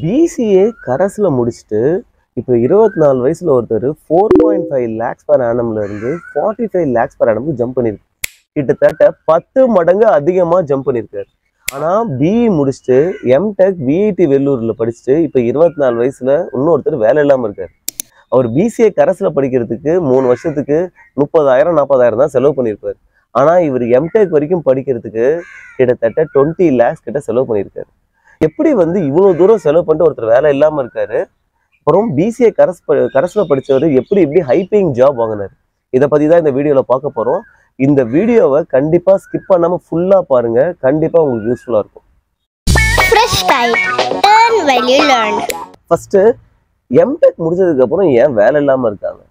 PCA கரஸ்ல முடிச்சுட்டு இப்போ 24 வயசுல ஒருத்தர் 4.5 lakhs per annumல இருந்து 45 lakhs per annum ஜம்ப் பண்ணிருக்கு. கிட்டத்தட்ட 10 மடங்கு அதிகமா ஜம்ப் பண்ணிருக்காரு. ஆனா பிஇ முடிச்சுட்டு எம்டெக் விஐடி வெள்ளூர்ல படிச்சுட்டு இப்போ 24 வயசுல இன்னொருத்தர் வேலை இல்லாம இருக்காரு. அவர் பிசிஏ கரஸ்ல படிக்கிறதுக்கு 3 வருஷத்துக்கு 30,000 40,000 தான் செலவு பண்ணியிருப்பாரு. ஆனா இவர் எம்டெக் வரைக்கும் படிக்கிறதுக்கு கிட்டத்தட்ட 20 lakhs கிட்ட செலவு பண்ணியிருக்காரு. எப்படி வந்து இவ்வளவு தூரம் செலவு பண்ணிட்டு ஒருத்தர் வேலை இல்லாம இருக்காரு? அப்புறம் பிசிஏ கரஸ்ல படிச்சவர் எப்படி ஹை பேயிங் ஜாப் வாங்கினாரு? இதை பத்தி தான் இந்த வீடியோல பார்க்க போறோம். இந்த வீடியோவை கண்டிப்பா ஸ்கிப் பண்ணாம ஃபுல்லா பாருங்க. கண்டிப்பா உங்களுக்கு யூஸ்ஃபுல்லா இருக்கும். Fresh Style. Learn while you learn. First M Tech முடிச்சதுக்கு அப்புறம் ஏன் வேலை இல்லாம இருக்காங்க?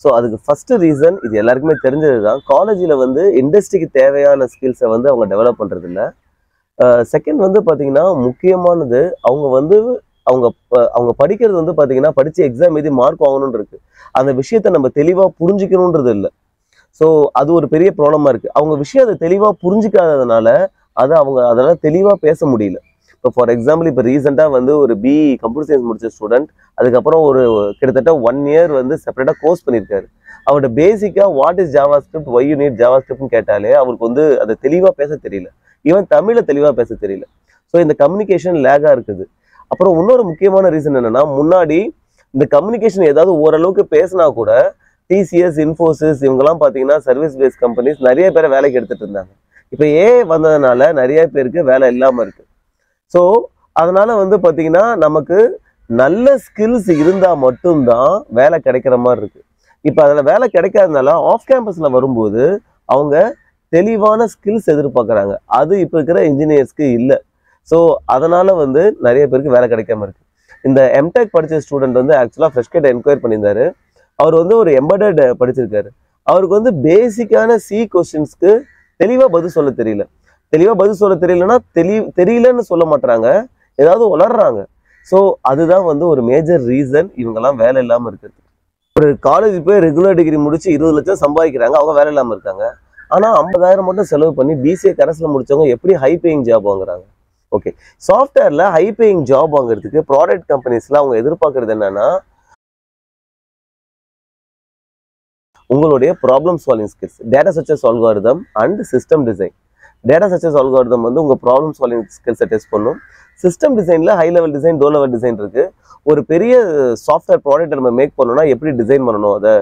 ஸோ அதுக்கு ஃபர்ஸ்ட் ரீசன் இது எல்லாருக்குமே தெரிஞ்சது தான். காலேஜில் வந்து இண்டஸ்ட்ரிக்கு தேவையான ஸ்கில்ஸை வந்து அவங்க டெவலப் பண்ணுறது இல்லை. செகண்ட் வந்து பார்த்தீங்கன்னா முக்கியமானது அவங்க படிக்கிறது வந்து பார்த்தீங்கன்னா படித்து எக்ஸாம் எழுதி மார்க் வாங்கணும்னு இருக்கு. அந்த விஷயத்த நம்ம தெளிவாக புரிஞ்சுக்கணுன்றது இல்லை. ஸோ அது ஒரு பெரிய ப்ராப்ளமாக இருக்குது. அவங்க விஷயம் அதை தெளிவாக புரிஞ்சிக்காததுனால அதெல்லாம் தெளிவாக பேச முடியல. இப்போ ஃபார் எக்ஸாம்பிள் இப்போ ரீசெண்டாக வந்து ஒரு பிஇ கம்ப்யூட்டர் சயின்ஸ் முடிச்ச ஸ்டூடெண்ட் அதுக்கப்புறம் ஒரு கிட்டத்தட்ட 1 year வந்து செப்பரேட்டாக கோர்ஸ் பண்ணியிருக்காரு. அவரோட பேசிக்காக what is JavaScript, why you need Java ஸ்கிரிப்ட்னு கேட்டாலே அவருக்கு வந்து அதை தெளிவாக பேச தெரியல. ஈவன் தமிழில் தெளிவாக பேச தெரியல. ஸோ இந்த கம்யூனிகேஷன் லேகாக இருக்குது. அப்புறம் இன்னொரு முக்கியமான ரீசன் என்னன்னா, முன்னாடி இந்த கம்யூனிகேஷன் ஏதாவது ஓரளவுக்கு பேசினா கூட டிசிஎஸ், இன்ஃபோசிஸ் இவங்கெல்லாம் பார்த்தீங்கன்னா சர்வீஸ் பேஸ்ட் கம்பெனிஸ் நிறைய பேரை வேலைக்கு எடுத்துட்டு இருந்தாங்க. இப்போ வந்ததுனால நிறைய பேருக்கு வேலை இல்லாமல் இருக்கு. ஸோ அதனால வந்து பார்த்தீங்கன்னா நமக்கு நல்ல ஸ்கில்ஸ் இருந்தால் மட்டும்தான் வேலை கிடைக்கிற மாதிரி இருக்கு. இப்போ அதில் வேலை கிடைக்காதனால ஆஃப் கேம்பஸில் வரும்போது அவங்க தெளிவான ஸ்கில்ஸ் எதிர்பார்க்குறாங்க. அது இப்போ இருக்கிற இன்ஜினியர்ஸ்க்கு இல்லை. ஸோ அதனால வந்து நிறைய பேருக்கு வேலை கிடைக்காம இருக்கு. இந்த எம்டெக் படித்த ஸ்டூடெண்ட் வந்து ஆக்சுவலாக ஃப்ரெஷ்கேட் என்கொயர் பண்ணியிருந்தாரு. அவர் வந்து ஒரு எம்பெடட் படிச்சிருக்காரு. அவருக்கு வந்து பேசிக்கான சி கொஸ்டின்ஸ்க்கு தெளிவாக பதில் சொல்ல தெரியல. தெளிவாக பதில் சொல்ல தெரியலன்னா தெரியலன்னு சொல்ல மாட்டாங்க, ஏதாவது உளர்றாங்க. ஸோ அதுதான் வந்து ஒரு மேஜர் ரீசன் இவங்கெல்லாம் வேலை இல்லாமல் இருக்கிறது. ஒரு காலேஜ் போய் ரெகுலர் டிகிரி முடிச்சு 20 லட்சம் சம்பாதிக்கிறாங்க, அவங்க வேலை இல்லாமல் இருக்காங்க. ஆனால் 50,000 மட்டும் செலவு பண்ணி பிசிஏ கரஸ்ல முடிச்சவங்க எப்படி ஹை பேயிங் ஜாப் வாங்குறாங்க? ஓகே, சாஃப்ட்வேர்ல ஹை பேயிங் ஜாப் வாங்குறதுக்கு ப்ராடக்ட் கம்பெனிஸ்ல அவங்க எதிர்பார்க்கறது என்னன்னா, உங்களுடைய problem solving skills, data structures algorithm and system design. Data structures algorithm வந்து உங்க ப்ராப்ளம் சால்விங் ஸ்கில்ஸை டெஸ்ட் பண்ணும். சிஸ்டம் டிசைன்ல high level design, low level design இருக்கு. ஒரு பெரிய சாஃப்ட்வேர் ப்ராடக்ட் நம்ம மேக் பண்ணணும்னா எப்படி டிசைன் பண்ணணும், அதை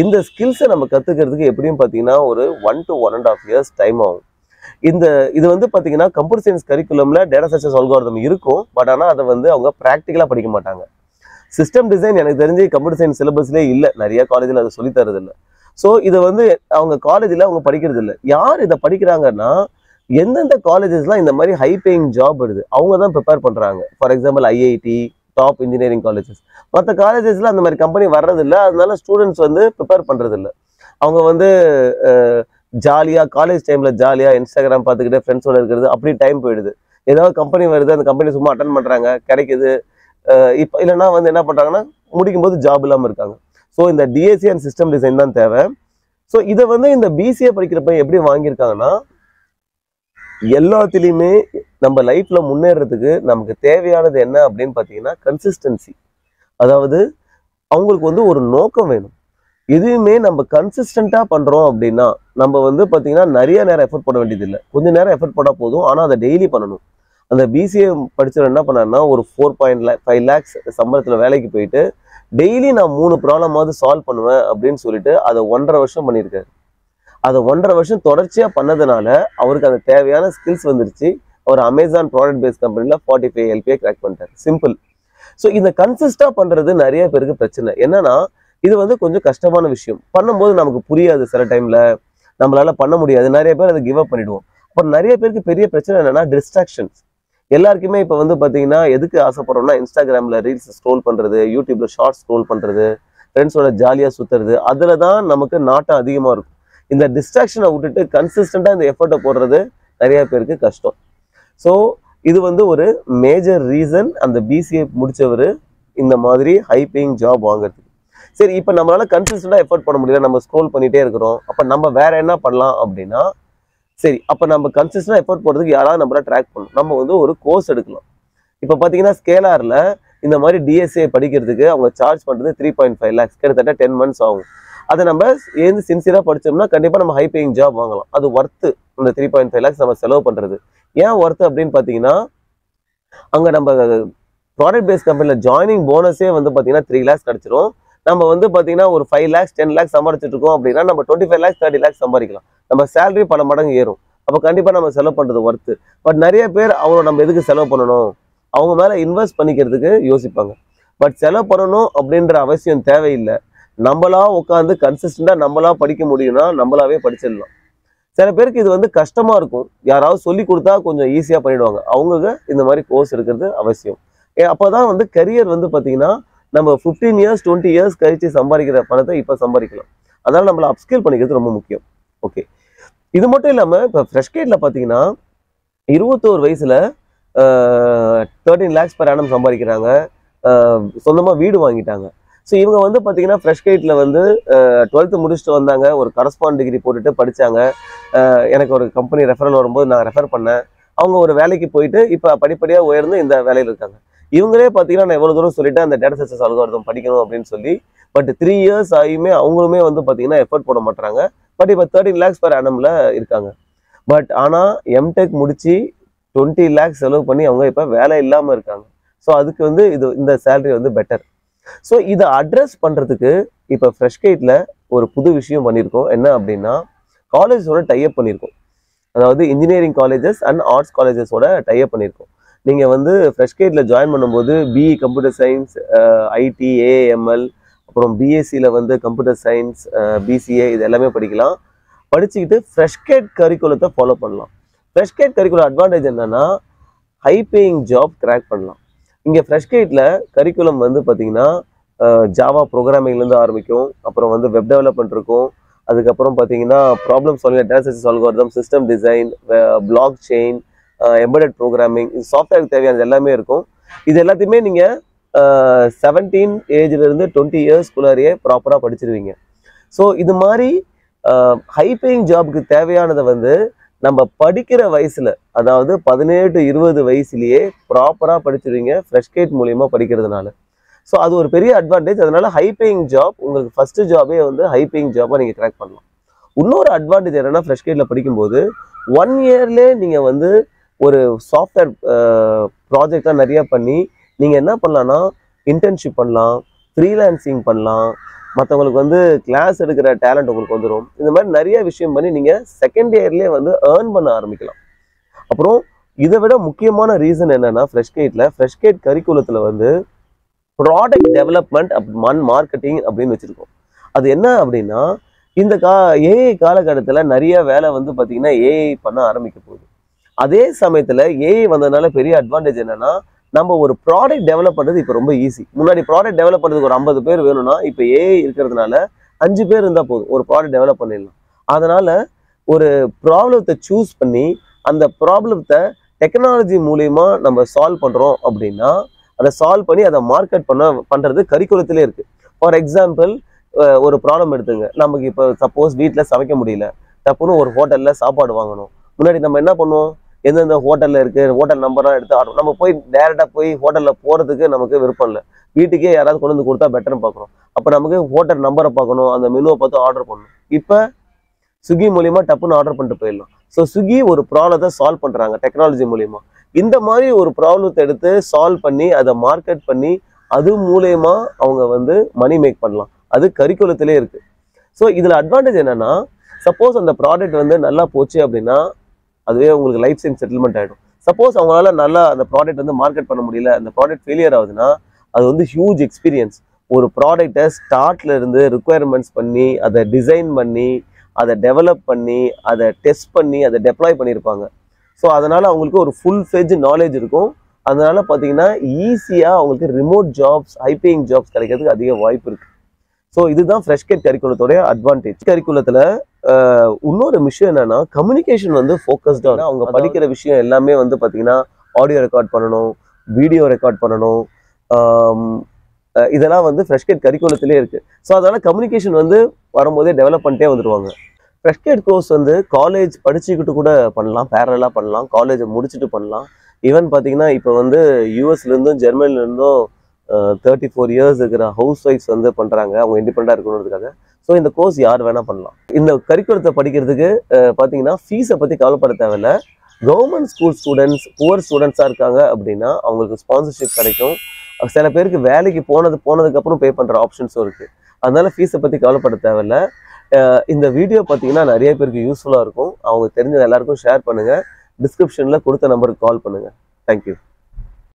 இந்த ஸ்கில்ஸை நம்ம கத்துக்கிறதுக்கு எப்படியும் பார்த்தீங்கன்னா ஒரு 1 to 1.5 years டைம் ஆகும். இது வந்து பார்த்தீங்கன்னா கம்ப்யூட்டர் சயின்ஸ் கரிக்குலம்ல டேட்டா ஸ்ட்ரக்சர்ஸ் அல்காரிதம் இருக்கும். பட் ஆனால் அதை வந்து அவங்க ப்ராக்டிக்கலாக படிக்க மாட்டாங்க. சிஸ்டம் டிசைன் எனக்கு தெரிஞ்சு கம்ப்யூட்டர் சயின்ஸ் சிலபஸ்லேயே இல்லை, நிறைய காலேஜில் அதை சொல்லி தரது இல்லை. ஸோ இதை வந்து அவங்க காலேஜில் அவங்க படிக்கிறது இல்லை. யார் இதை படிக்கிறாங்கன்னா, எந்தெந்த காலேஜஸ்லாம் இந்த மாதிரி ஹை பேயிங் ஜாப் வருது அவங்க தான் ப்ரிப்பேர் பண்ணுறாங்க. For example IIT, top engineering colleges. மற்ற காலேஜஸ்ல அந்த மாதிரி கம்பெனி வர்றதில்லை. அதனால ஸ்டூடெண்ட்ஸ் வந்து ப்ரிப்பேர் பண்ணுறதில்ல. அவங்க வந்து ஜாலியாக காலேஜ் டைமில் ஜாலியாக இன்ஸ்டாகிராம் பார்த்துக்கிட்டு ஃப்ரெண்ட்ஸோட இருக்கிறது, அப்படி டைம் போயிடுது. ஏதாவது கம்பெனி வருது, அந்த கம்பெனி சும்மா அட்டன் பண்ணுறாங்க, கிடைக்குது. இப்போ இல்லைன்னா வந்து என்ன பண்ணுறாங்கன்னா முடிக்கும் போது ஜாப் இல்லாமல் இருக்காங்க. ஸோ இந்த டிஎஸ்சி அண்ட் சிஸ்டம் டிசைன் தான் தேவை. ஸோ இதை வந்து இந்த பிசிஏ படிக்கிறப்ப எப்படி வாங்கியிருக்காங்கன்னா, எல்லாத்துலேயுமே நம்ம லைஃப்ல முன்னேறதுக்கு நமக்கு தேவையானது என்ன அப்படின்னு பார்த்தீங்கன்னா கன்சிஸ்டன்சி. அதாவது அவங்களுக்கு வந்து ஒரு நோக்கம் வேணும். எதுவுமே நம்ம கன்சிஸ்டண்டா பண்றோம் அப்படின்னா நம்ம வந்து பார்த்தீங்கன்னா நிறைய நேரம் எஃபர்ட் பண்ண வேண்டியது இல்லை, கொஞ்சம் நேரம் எஃபர்ட் பண்ணால் போதும். ஆனால் அதை டெய்லி பண்ணணும். அந்த பிசிஏ படிச்சவர் என்ன பண்ணாருன்னா, ஒரு 4.5 lakhs சம்பளத்தில் வேலைக்கு போயிட்டு டெய்லி நான் 3 ப்ராப்ளமாவது சால்வ் பண்ணுவேன் அப்படின்னு சொல்லிட்டு அதை 1.5 வருஷம் பண்ணியிருக்காரு. அதை 1.5 வருஷம் தொடர்ச்சியாக பண்ணதுனால அவருக்கு அந்த தேவையான ஸ்கில்ஸ் வந்துருச்சு. அவர் அமேசான் ப்ராடக்ட் பேஸ்ட் கம்பெனியில் 45 LPA கிராக் பண்ணிட்டார். சிம்பிள். ஸோ இந்த கன்சிஸ்டாக பண்ணுறது நிறைய பேருக்கு பிரச்சனை. என்னன்னா, இது வந்து கொஞ்சம் கஷ்டமான விஷயம். பண்ணும்போது நமக்கு புரியாது, சில டைமில் நம்மளால பண்ண முடியாது, நிறைய பேர் அதை கிவ் அப் பண்ணிடுவோம். அப்புறம் நிறைய பேருக்கு பெரிய பிரச்சனை என்னன்னா டிஸ்ட்ராக்ஷன்ஸ். எல்லாருக்குமே இப்போ வந்து பார்த்தீங்கன்னா எதுக்கு ஆசைப்படுறோம்னா, இன்ஸ்டாகிராமில் ரீல்ஸ் ஸ்க்ரோல் பண்ணுறது, யூடியூப்ல ஷார்ட்ஸ் ஸ்க்ரோல் பண்ணுறது, ஃப்ரெண்ட்ஸோட ஜாலியாக சுற்றுறது, அதில் தான் நமக்கு நாட்டம் அதிகமாக இருக்கும். இந்த டிஸ்ட்ராக்ஷனை விட்டுட்டு கன்சிஸ்டண்டாக இந்த எஃபர்ட்டை போடுறது நிறைய பேருக்கு கஷ்டம். ஸோ இது வந்து ஒரு மேஜர் ரீசன் அந்த பிசிஏ முடிச்சவர் இந்த மாதிரி ஹை பேயிங் ஜாப் வாங்குறதுக்கு. சரி, இப்போ நம்மளால கன்சிஸ்டண்டாக எஃபர்ட் பண்ண முடியல, நம்ம ஸ்க்ரோல் பண்ணிகிட்டே இருக்கிறோம். அப்போ நம்ம வேற என்ன பண்ணலாம் அப்படின்னா, சரி, அப்போ நம்ம கன்சிஸ்டன்ட் எஃபோர்ட் போடுறதுக்கு யாராவது நம்மள ட்ராக் பண்ணணும். நம்ம வந்து ஒரு கோர்ஸ் எடுக்கலாம். இப்போ பார்த்தீங்கன்னா ஸ்கேலாரில் இந்த மாதிரி டிஎஸ்ஏ படிக்கிறதுக்கு அவங்க சார்ஜ் பண்ணுறது 3.5 lakhs, கிட்டத்தட்ட 10 months ஆகும். அதை நம்ம ஏந்து சின்சியராக படித்தோம்னா கண்டிப்பாக நம்ம ஹை பேயிங் ஜாப் வாங்கலாம். அது ஒர்த்து. இந்த 3.5 lakhs நம்ம செலவு பண்ணுறது ஏன் ஒர்த்து அப்படின்னு பார்த்தீங்கன்னா, அங்கே நம்ம ப்ராடக்ட் பேஸ்ட் கம்பெனியில் ஜாயினிங் போனஸே வந்து பார்த்தீங்கன்னா 3 lakhs கிடச்சிரும். நம்ம வந்து பார்த்தீங்கன்னா ஒரு 5 lakhs 10 lakhs சம்பாதிச்சுட்டு இருக்கோம் அப்படின்னா நம்ம 25 lakhs 30 lakhs சம்பாதிக்கலாம். நம்ம சேலரி பல மடங்கு ஏறும். அப்போ கண்டிப்பாக நம்ம செலவு பண்ணுறது ஒர்த்து. பட் நிறைய பேர் அவங்க நம்ம எதுக்கு செலவு பண்ணணும், அவங்க மேலே இன்வெஸ்ட் பண்ணிக்கிறதுக்கு யோசிப்பாங்க. பட் செலவு பண்ணணும் அப்படின்ற அவசியம் தேவையில்லை. நம்மளா உட்காந்து கன்சிஸ்டண்டாக நம்மளா படிக்க முடியும்னா நம்மளாவே படிச்சிடலாம். சில பேருக்கு இது வந்து கஷ்டமா இருக்கும். யாராவது சொல்லி கொடுத்தா கொஞ்சம் ஈஸியாக பண்ணிடுவாங்க. அவங்க இந்த மாதிரி கோர்ஸ் எடுக்கிறது அவசியம். அப்போதான் வந்து கரியர் வந்து பார்த்தீங்கன்னா நம்ம 15 years 20 years கழிச்சு சம்பாதிக்கிற பணத்தை இப்போ சம்பாதிக்கலாம். அதனால நம்மளை அப்ஸ்கேல் பண்ணிக்கிறது ரொம்ப முக்கியம். ஓகே, இது மட்டும் இல்லாமல் இப்போ ஃப்ரெஷ்கேட்டில் பார்த்தீங்கன்னா 21 வயசுல 13 lakhs per annum சம்பாதிக்கிறாங்க. சொந்தமாக வீடு வாங்கிட்டாங்க. ஸோ இவங்க வந்து பார்த்தீங்கன்னா ஃப்ரெஷ்கேட்டில் வந்து 12th முடிச்சுட்டு வந்தாங்க. ஒரு கரஸ்பாண்ட் டிகிரி போட்டுட்டு படித்தாங்க. எனக்கு ஒரு கம்பெனி ரெஃபரல் வரும்போது நான் ரெஃபர் பண்ணேன். அவங்க ஒரு வேலைக்கு போயிட்டு இப்போ படிப்படியாக உயர்ந்து இந்த வேலையில் இருக்காங்க. இவங்களே பார்த்தீங்கன்னா நான் எவ்வளோ தூரம் சொல்லிட்டு அந்த டேட்டா சயின்ஸ் அல்காரிதம் படிக்கணும் அப்படின்னு சொல்லி, பட் 3 years ஆகியுமே அவங்களுமே வந்து பார்த்தீங்கன்னா எஃபர்ட் போட மாட்டாங்க. பட் இப்போ 13 lakhs per annumல இருக்காங்க. பட் ஆனால் எம்டெக் முடிச்சு 20 lakhs செலவு பண்ணி அவங்க இப்போ வேலை இல்லாமல் இருக்காங்க. ஸோ அதுக்கு வந்து இந்த சேலரி வந்து பெட்டர். ஸோ இதை அட்ரஸ் பண்ணுறதுக்கு இப்போ ஃப்ரெஷ்கேட்டில் ஒரு புது விஷயம் பண்ணியிருக்கோம். என்ன அப்படின்னா, காலேஜஸோட டைப் பண்ணியிருக்கோம். அதாவது இன்ஜினியரிங் காலேஜஸ் அண்ட் ஆர்ட்ஸ் காலேஜஸோட டைப் பண்ணியிருக்கோம். நீங்கள் வந்து ஃப்ரெஷ்கேட்டில் ஜாயின் பண்ணும்போது BE computer science, IT, AML, அப்புறம் பிஎஸ்சியில் வந்து கம்ப்யூட்டர் சயின்ஸ், பிசிஏ இது எல்லாமே படிக்கலாம். படிச்சுக்கிட்டு ஃப்ரெஷ்கேட் கரிக்குலத்தை ஃபாலோ பண்ணலாம். ஃப்ரெஷ்கேட் கரிக்குலம் அட்வான்டேஜ் என்னன்னா, ஹை பேயிங் ஜாப் கிராக் பண்ணலாம். இங்கே ஃப்ரெஷ்கேட்டில் கரிக்குலம் வந்து பார்த்தீங்கன்னா ஜாவா ப்ரோக்ராமிங்லேருந்து ஆரம்பிக்கும். அப்புறம் வந்து வெப் டெவலப்மெண்ட் இருக்கும். அதுக்கப்புறம் பார்த்தீங்கன்னா problem solving, data science algorithm, system design, blockchain, embedded programming, சாஃப்ட்வேருக்கு தேவையானது எல்லாமே இருக்கும். இது எல்லாத்தையுமே நீங்கள் 17 ஏஜ்லேருந்து 20 yearsக்குள்ளாரையே ப்ராப்பராக படிச்சிருவீங்க. ஸோ இது மாதிரி ஹை பேயிங் ஜாபுக்கு தேவையானதை வந்து நம்ம படிக்கிற வயசுல, அதாவது 18-20 வயசுலயே ப்ராப்பராக படிச்சிருவீங்க ஃப்ரெஷ்கேட் மூலியமாக படிக்கிறதுனால. ஸோ அது ஒரு பெரிய அட்வான்டேஜ். அதனால ஹை பேயிங் ஜாப் உங்களுக்கு ஃபர்ஸ்ட் ஜாபே வந்து ஹை பேயிங் ஜாபாக நீங்கள் ட்ராக் பண்ணலாம். இன்னொரு அட்வான்டேஜ் என்னன்னா, ஃப்ரெஷ்கேட்டில் படிக்கும்போது 1 yearலே நீங்கள் வந்து ஒரு சாஃப்ட்வேர் ப்ராஜெக்டாக நிறையா பண்ணி நீங்கள் என்ன பண்ணலான்னா, இன்டர்ன்ஷிப் பண்ணலாம், ஃப்ரீலான்சிங் பண்ணலாம், மற்றவங்களுக்கு வந்து கிளாஸ் எடுக்கிற டேலண்ட் உங்களுக்கு வந்துடும். இந்த மாதிரி நிறைய விஷயம் பண்ணி நீங்கள் செகண்ட் இயர்லேயே வந்து ஏர்ன் பண்ண ஆரம்பிக்கலாம். அப்புறம் இதை விட முக்கியமான ரீசன் என்னன்னா, ஃப்ரெஷ்கேட் கரிக்குலத்தில் வந்து ப்ராடக்ட் டெவலப்மெண்ட் மார்க்கெட்டிங் அப்படின்னு வச்சுருக்கோம். அது என்ன அப்படின்னா, இந்த ஏஐ காலகட்டத்தில் நிறைய வேலை வந்து பார்த்தீங்கன்னா ஏஐ பண்ண ஆரம்பிக்க போகுது. அதே சமயத்தில் ஏஐ வந்ததுனால பெரிய அட்வான்டேஜ் என்னன்னா, நம்ம ஒரு ப்ராடக்ட் டெவலப் பண்ணுறது இப்போ ரொம்ப ஈஸி. முன்னாடி ப்ராடக்ட் டெவலப் பண்ணுறதுக்கு ஒரு 50 பேர் வேணும்னா, இப்போ ஏஐ இருக்கிறதுனால 5 பேர் இருந்தால் போதும், ஒரு ப்ராடக்ட் டெவலப் பண்ணிடலாம். அதனால ஒரு ப்ராப்ளத்தை சூஸ் பண்ணி அந்த ப்ராப்ளத்தை டெக்னாலஜி மூலியமா நம்ம சால்வ் பண்ணுறோம் அப்படின்னா, அதை சால்வ் பண்ணி அதை மார்க்கெட் பண்ணுறது கரிக்குலத்திலே இருக்குது. ஃபார் எக்ஸாம்பிள், ஒரு ப்ராப்ளம் எடுத்துங்க. நமக்கு இப்போ சப்போஸ் வீட்டில் சமைக்க முடியல, தப்புன்னு ஒரு ஹோட்டலில் சாப்பாடு வாங்கணும். முன்னாடி நம்ம என்ன பண்ணுவோம், எந்தெந்த ஹோட்டலில் இருக்குது, ஹோட்டல் நம்பராக எடுத்து ஆர்டர். நம்ம போய் டேரெக்டாக போய் ஹோட்டலில் போகிறதுக்கு நமக்கு விருப்பம் இல்லை. வீட்டுக்கே யாராவது கொண்டு வந்து கொடுத்தா பெட்டர்னு பார்க்குறோம். அப்போ நமக்கு ஹோட்டல் நம்பரை பார்க்கணும், அந்த மெனுவை பார்த்து ஆர்டர் பண்ணணும். இப்போ ஸ்விக்கி மூலியமா டப்புன்னு ஆர்டர் பண்ணிட்டு போயிடலாம். ஸோ ஸ்விக்கி ஒரு ப்ராப்ளத்தை சால்வ் பண்ணுறாங்க டெக்னாலஜி மூலியமா. இந்த மாதிரி ஒரு ப்ராப்ளத்தை எடுத்து சால்வ் பண்ணி அதை மார்க்கெட் பண்ணி அது மூலயமா அவங்க வந்து மணி மேக் பண்ணலாம். அது கரிக்குலத்திலே இருக்கு. ஸோ இதில் அட்வான்டேஜ் என்னன்னா, சப்போஸ் அந்த ப்ராடக்ட் வந்து நல்லா போச்சு அப்படின்னா அதுவே உங்களுக்கு லைஃப் டைம் செட்டில்மெண்ட் ஆகிடும். சப்போஸ் அவங்களால நல்லா அந்த ப்ராடக்ட் வந்து மார்க்கெட் பண்ண முடியல, அந்த ப்ராடக்ட் ஃபெயிலியர் ஆகுதுன்னா அது வந்து ஹியூஜ் எக்ஸ்பீரியன்ஸ். ஒரு ப்ராடக்டை ஸ்டார்ட்ல இருந்து ரிக்குவயர்மெண்ட்ஸ் பண்ணி அதை டிசைன் பண்ணி அதை டெவலப் பண்ணி அதை டெஸ்ட் பண்ணி அதை டெப்ளாய் பண்ணியிருப்பாங்க. ஸோ அதனால் அவங்களுக்கு ஒரு ஃபுல் ஃபெஜ் நாலேஜ் இருக்கும். அதனால பார்த்தீங்கன்னா ஈஸியாக அவங்களுக்கு remote jobs, high paying jobs கிடைக்கிறதுக்கு அதிக வாய்ப்பு இருக்குது. ஸோ இதுதான் ஃப்ரெஷ்கேட் கரிக்குலத்தோடைய அட்வான்டேஜ். கரிக்குலத்தில் இன்னொரு விஷயம் என்னன்னா, கம்யூனிகேஷன் வந்து ஃபோக்கஸ்டாக அவங்க படிக்கிற விஷயம் எல்லாமே வந்து பார்த்தீங்கன்னா ஆடியோ ரெக்கார்ட் பண்ணணும், வீடியோ ரெக்கார்ட் பண்ணணும். இதெல்லாம் வந்து ஃப்ரெஷ்கேட் கரிக்குலத்திலே இருக்குது. ஸோ அதனால் கம்யூனிகேஷன் வந்து வரும்போதே டெவலப் பண்ணிட்டே வந்துடுவாங்க. ஃப்ரெஷ் கேட் கோர்ஸ் வந்து காலேஜ் படிச்சுக்கிட்டு கூட பண்ணலாம், பேரலாக பண்ணலாம், காலேஜை முடிச்சுட்டு பண்ணலாம். ஈவன் பார்த்தீங்கன்னா இப்போ வந்து யூஎஸ்லேருந்தும் ஜெர்மனிலேருந்தும் 34 இயர்ஸ் இருக்கிற ஹவுஸ் ஒய்ஃப்ஸ் வந்து பண்ணுறாங்க, அவங்க இண்டிபெண்டாக இருக்கணுன்றதுக்காக. ஸோ இந்த கோர்ஸ் யார் வேணால் பண்ணலாம். இந்த கரிக்குலத்தை படிக்கிறதுக்கு பார்த்தீங்கன்னா ஃபீஸை பற்றி கவலைப்பட தேவையில்ல. கவர்மெண்ட் ஸ்கூல் ஸ்டூடெண்ட்ஸ், புவர் ஸ்டூடெண்ட்ஸாக இருக்காங்க அப்படின்னா அவங்களுக்கு ஸ்பான்சர்ஷிப் கிடைக்கும். சில பேருக்கு வேலைக்கு போனதுக்கப்புறம் பே பண்ணுற ஆப்ஷன்ஸும் இருக்குது. அதனால ஃபீஸை பற்றி கவலைப்பட தேவையில்ல. இந்த வீடியோ பார்த்தீங்கன்னா நிறைய பேருக்கு யூஸ்ஃபுல்லாக இருக்கும். அவங்க தெரிஞ்ச எல்லாருக்கும் ஷேர் பண்ணுங்கள். டிஸ்கிரிப்ஷனில் கொடுத்த நம்பருக்கு கால் பண்ணுங்கள். தேங்க்யூ.